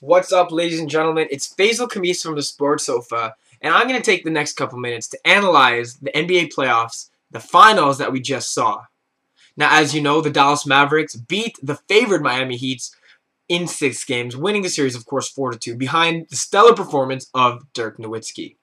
What's up, ladies and gentlemen? It's Faisal Khamis from the Sports Sofa, and I'm going to take the next couple minutes to analyze the NBA playoffs, the finals that we just saw. Now, as you know, the Dallas Mavericks beat the favored Miami Heat in 6 games, winning the series, of course, 4-2, behind the stellar performance of Dirk Nowitzki.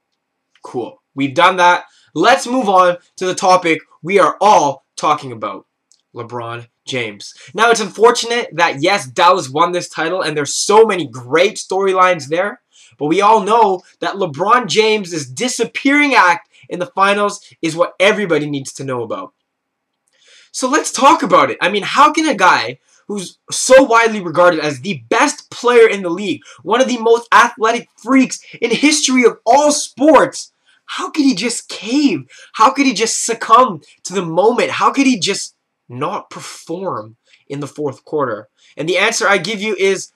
Cool. We've done that. Let's move on to the topic we are all talking about. LeBron James. Now, it's unfortunate that, yes, Dallas won this title, and there's so many great storylines there, but we all know that LeBron James' disappearing act in the finals is what everybody needs to know about. So let's talk about it. I mean, how can a guy who's so widely regarded as the best player in the league, one of the most athletic freaks in history of all sports, how could he just cave? How could he just succumb to the moment? How could he just not perform in the fourth quarter? And the answer I give you is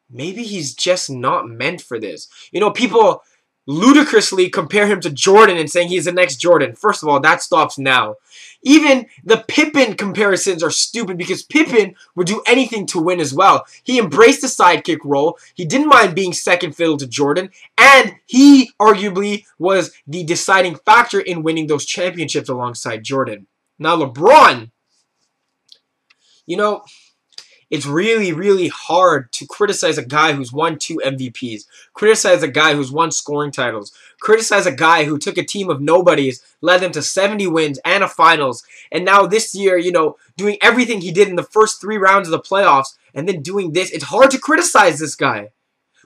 maybe he's just not meant for this. You know, people ludicrously compare him to Jordan and saying he's the next Jordan. First of all, that stops now. Even the Pippen comparisons are stupid because Pippen would do anything to win as well. He embraced the sidekick role. He didn't mind being second fiddle to Jordan. And he arguably was the deciding factor in winning those championships alongside Jordan. Now, LeBron, you know, it's really, really hard to criticize a guy who's won 2 MVPs, criticize a guy who's won scoring titles, criticize a guy who took a team of nobodies, led them to 70 wins and a finals, and now this year, you know, doing everything he did in the first 3 rounds of the playoffs, and then doing this. It's hard to criticize this guy.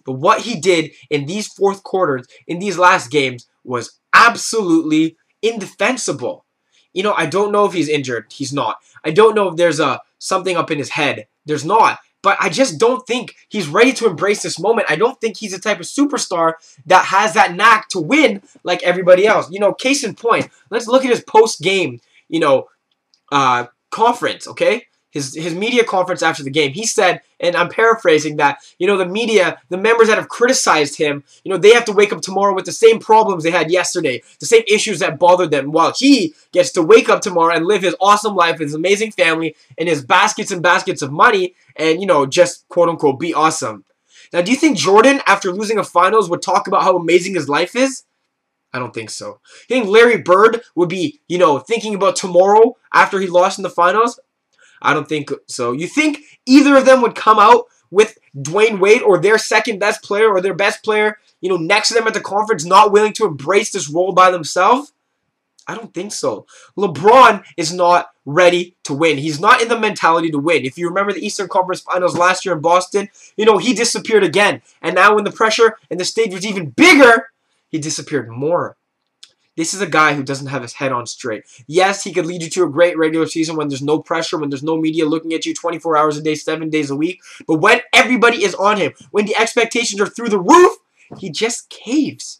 But what he did in these fourth quarters, in these last games, was absolutely indefensible. You know, I don't know if he's injured. He's not. I don't know if there's something up in his head. There's not. But I just don't think he's ready to embrace this moment. I don't think he's the type of superstar that has that knack to win like everybody else. You know, case in point, let's look at his post-game, you know, conference, okay? His media conference after the game. He said, and I'm paraphrasing that, you know, the media, the members that have criticized him, you know, they have to wake up tomorrow with the same problems they had yesterday, the same issues that bothered them, while he gets to wake up tomorrow and live his awesome life, his amazing family, and his baskets and baskets of money, and, you know, just, quote-unquote, be awesome. Now, do you think Jordan, after losing a finals, would talk about how amazing his life is? I don't think so. You think Larry Bird would be, you know, thinking about tomorrow after he lost in the finals? I don't think so. You think either of them would come out with Dwayne Wade or their second best player or their best player, you know, next to them at the conference, not willing to embrace this role by themselves? I don't think so. LeBron is not ready to win. He's not in the mentality to win. If you remember the Eastern Conference Finals last year in Boston, you know, he disappeared again. And now when the pressure and the stage was even bigger, he disappeared more. This is a guy who doesn't have his head on straight. Yes, he could lead you to a great regular season when there's no pressure, when there's no media looking at you 24 hours a day, 7 days a week. But when everybody is on him, when the expectations are through the roof, he just caves.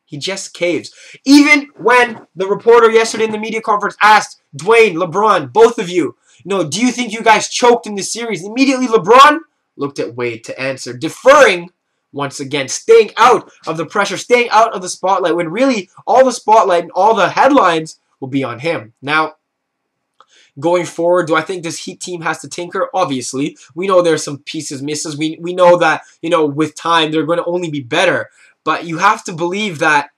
He just caves. Even when the reporter yesterday in the media conference asked Dwayne, LeBron, both of you, do you think you guys choked in this series? Immediately LeBron looked at Wade to answer, deferring once again, staying out of the pressure, staying out of the spotlight, when really all the spotlight and all the headlines will be on him. Now, going forward, do I think this Heat team has to tinker? Obviously. We know there's some pieces misses. We know that, you know, with time, they're going to only be better. But you have to believe that,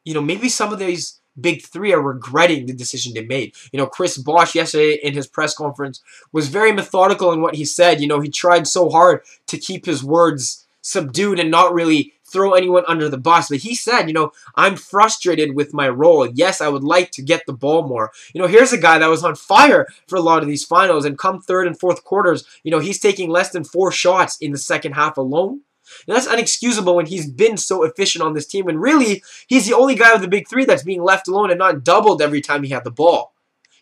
you know, maybe some of these big three are regretting the decision they made. You know, Chris Bosh yesterday in his press conference was very methodical in what he said. You know, he tried so hard to keep his words subdued and not really throw anyone under the bus. But he said, you know, I'm frustrated with my role. Yes, I would like to get the ball more. You know, here's a guy that was on fire for a lot of these finals, and come third and fourth quarters, you know, he's taking less than 4 shots in the second half alone. And that's unexcusable when he's been so efficient on this team. And really, he's the only guy of the big three that's being left alone and not doubled every time he had the ball.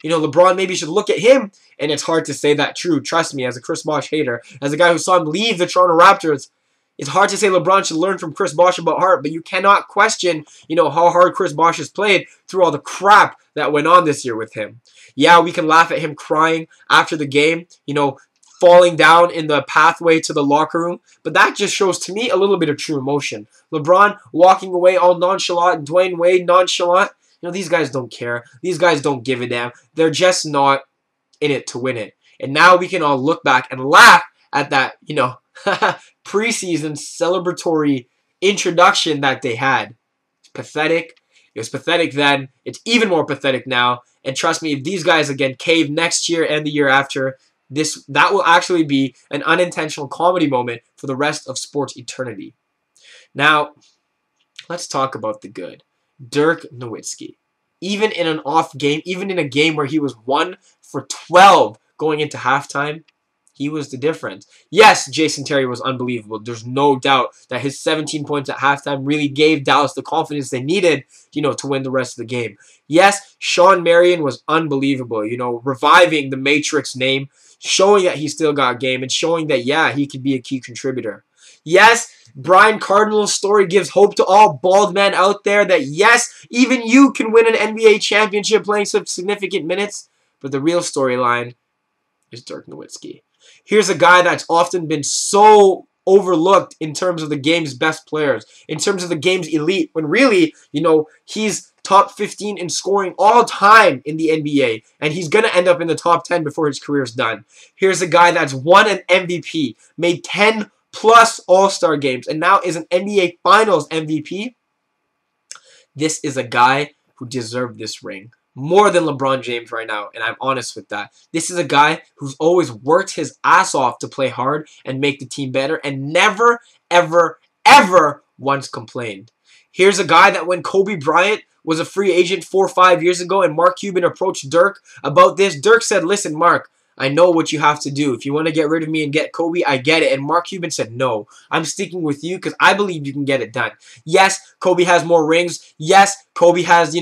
You know, LeBron maybe should look at him, and it's hard to say that true. Trust me, as a Chris Bosh hater, as a guy who saw him leave the Toronto Raptors, it's hard to say LeBron should learn from Chris Bosh about heart, but you cannot question, you know, how hard Chris Bosh has played through all the crap that went on this year with him. Yeah, we can laugh at him crying after the game, you know, falling down in the pathway to the locker room, but that just shows to me a little bit of true emotion. LeBron walking away all nonchalant, Dwayne Wade nonchalant. You know, these guys don't care. These guys don't give a damn. They're just not in it to win it. And now we can all look back and laugh at that, you know, preseason celebratory introduction that they had. It's pathetic. It was pathetic then. It's even more pathetic now. And trust me, if these guys again cave next year and the year after, that will actually be an unintentional comedy moment for the rest of sports eternity. Now, let's talk about the good. Dirk Nowitzki. Even in an off game, even in a game where he was 1 for 12 going into halftime, he was the difference. Yes, Jason Terry was unbelievable. There's no doubt that his 17 points at halftime really gave Dallas the confidence they needed, to win the rest of the game. Yes, Sean Marion was unbelievable, reviving the Matrix name, showing that he still got game, and showing that, yeah, he could be a key contributor. Yes, Brian Cardinal's story gives hope to all bald men out there that, yes, even you can win an NBA championship playing some significant minutes. But the real storyline is Dirk Nowitzki. Here's a guy that's often been so overlooked in terms of the game's best players, in terms of the game's elite, when really, he's top 15 in scoring all time in the NBA, and he's going to end up in the top 10 before his career's done. Here's a guy that's won an MVP, made 10 plus All-Star games, and now is an NBA Finals MVP. This is a guy who deserved this ring more than LeBron James right now, and I'm honest with that. This is a guy who's always worked his ass off to play hard and make the team better, and never, ever, ever once complained. Here's a guy that when Kobe Bryant was a free agent 4 or 5 years ago and Mark Cuban approached Dirk about this, Dirk said, listen, Mark, I know what you have to do. If you want to get rid of me and get Kobe, I get it. And Mark Cuban said, no, I'm sticking with you because I believe you can get it done. Yes, Kobe has more rings. Yes, Kobe has,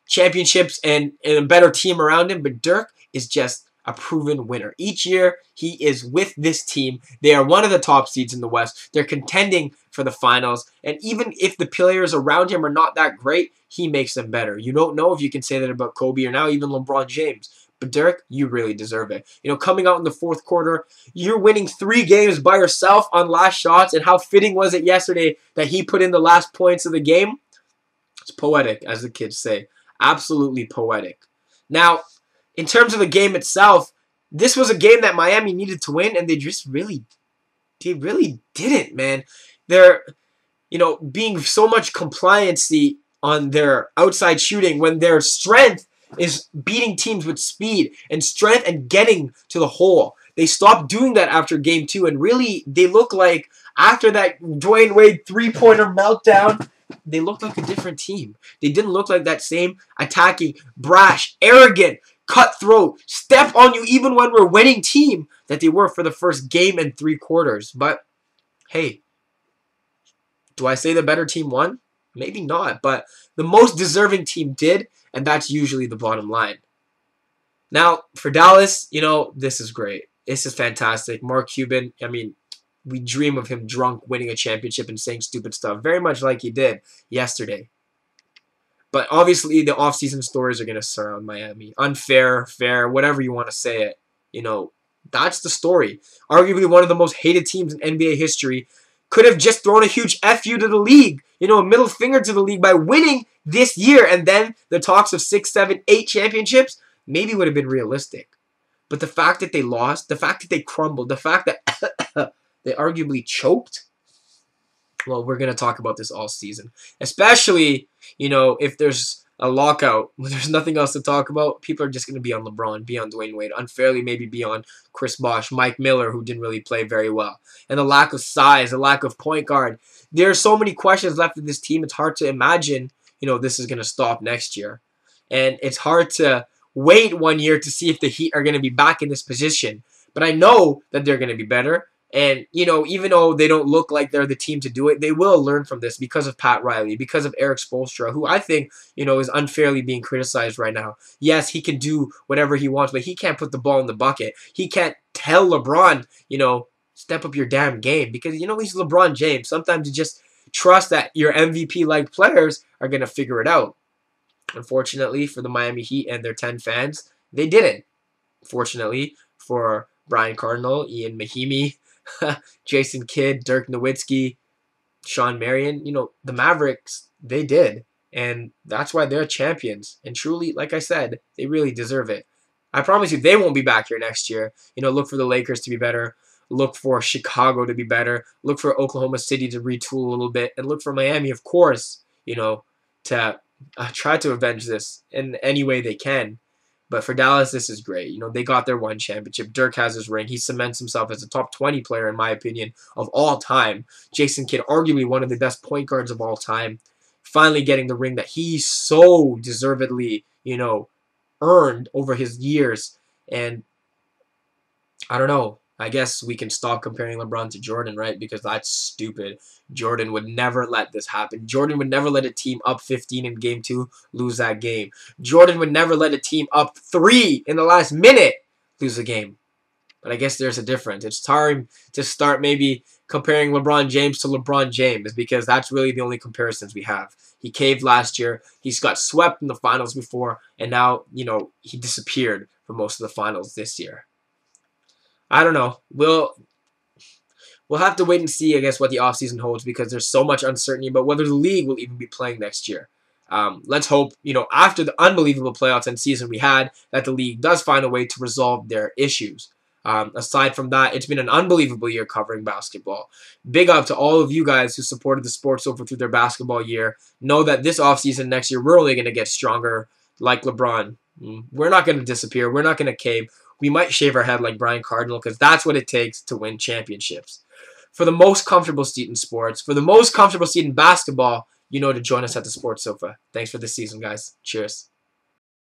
championships and a better team around him. But Dirk is just a proven winner. Each year, he is with this team. They are one of the top seeds in the West. They're contending for the finals. And even if the players around him are not that great, he makes them better. You don't know if you can say that about Kobe or now even LeBron James. But Dirk, you really deserve it. Coming out in the fourth quarter, you're winning 3 games by yourself on last shots. And how fitting was it yesterday that he put in the last points of the game? It's poetic, as the kids say. Absolutely poetic. Now, in terms of the game itself, this was a game that Miami needed to win, and they really didn't, man. They're, being so much compliancy on their outside shooting when their strength is beating teams with speed and strength and getting to the hole. They stopped doing that after game 2, and really, they look like, after that Dwayne Wade three-pointer meltdown, they looked like a different team. They didn't look like that same attacking, brash, arrogant, cutthroat, step on you even when we're winning team that they were for the first game and 3 quarters. But, hey, do I say the better team won? Maybe not, but the most deserving team did, and that's usually the bottom line. Now, for Dallas, this is great. This is fantastic. Mark Cuban, we dream of him drunk winning a championship and saying stupid stuff, very much like he did yesterday. But obviously, the offseason stories are going to surround Miami. Unfair, fair, whatever you want to say it. That's the story. Arguably one of the most hated teams in NBA history could have just thrown a huge FU to the league, a middle finger to the league by winning this year. And then the talks of 6, 7, 8 championships maybe would have been realistic. But the fact that they lost, the fact that they crumbled, the fact that they arguably choked, well, we're going to talk about this all season. Especially, if there's a lockout, when there's nothing else to talk about, people are just going to be on LeBron, be on Dwayne Wade, unfairly maybe be on Chris Bosh, Mike Miller, who didn't really play very well. And the lack of size, the lack of point guard. There are so many questions left with this team, it's hard to imagine, this is going to stop next year. And it's hard to wait 1 year to see if the Heat are going to be back in this position. But I know that they're going to be better. And, even though they don't look like they're the team to do it, they will learn from this because of Pat Riley, because of Eric Spoelstra, who I think, is unfairly being criticized right now. Yes, he can do whatever he wants, but he can't put the ball in the bucket. He can't tell LeBron, step up your damn game because, he's LeBron James. Sometimes you just trust that your MVP-like players are going to figure it out. Unfortunately for the Miami Heat and their 10 fans, they didn't. Fortunately for Brian Cardinal, Ian Mahimi, Jason Kidd, Dirk Nowitzki, Sean Marion, the Mavericks, they did. And that's why they're champions. And truly, like I said, they really deserve it. I promise you, they won't be back here next year. Look for the Lakers to be better. Look for Chicago to be better. Look for Oklahoma City to retool a little bit. And look for Miami, of course, to try to avenge this in any way they can. But for Dallas, this is great. They got their one championship. Dirk has his ring. He cements himself as a top 20 player, in my opinion, of all time. Jason Kidd, arguably one of the best point guards of all time, finally getting the ring that he so deservedly, earned over his years. And I don't know. I guess we can stop comparing LeBron to Jordan, right? Because that's stupid. Jordan would never let this happen. Jordan would never let a team up 15 in Game 2 lose that game. Jordan would never let a team up 3 in the last minute lose a game. But I guess there's a difference. It's time to start maybe comparing LeBron James to LeBron James, because that's really the only comparisons we have. He caved last year. He's got swept in the finals before, and now, he disappeared for most of the finals this year. I don't know. We'll have to wait and see, I guess, what the offseason holds, because there's so much uncertainty about whether the league will even be playing next year. Let's hope, after the unbelievable playoffs and season we had, that the league does find a way to resolve their issues. Aside from that, it's been an unbelievable year covering basketball. Big up to all of you guys who supported the Sports Sofa through their basketball year. Know that this offseason next year, we're only going to get stronger like LeBron. We're not going to disappear. We're not going to cave. We might shave our head like Brian Cardinal, because that's what it takes to win championships. For the most comfortable seat in sports, for the most comfortable seat in basketball, to join us at the Sports Sofa. Thanks for this season, guys. Cheers.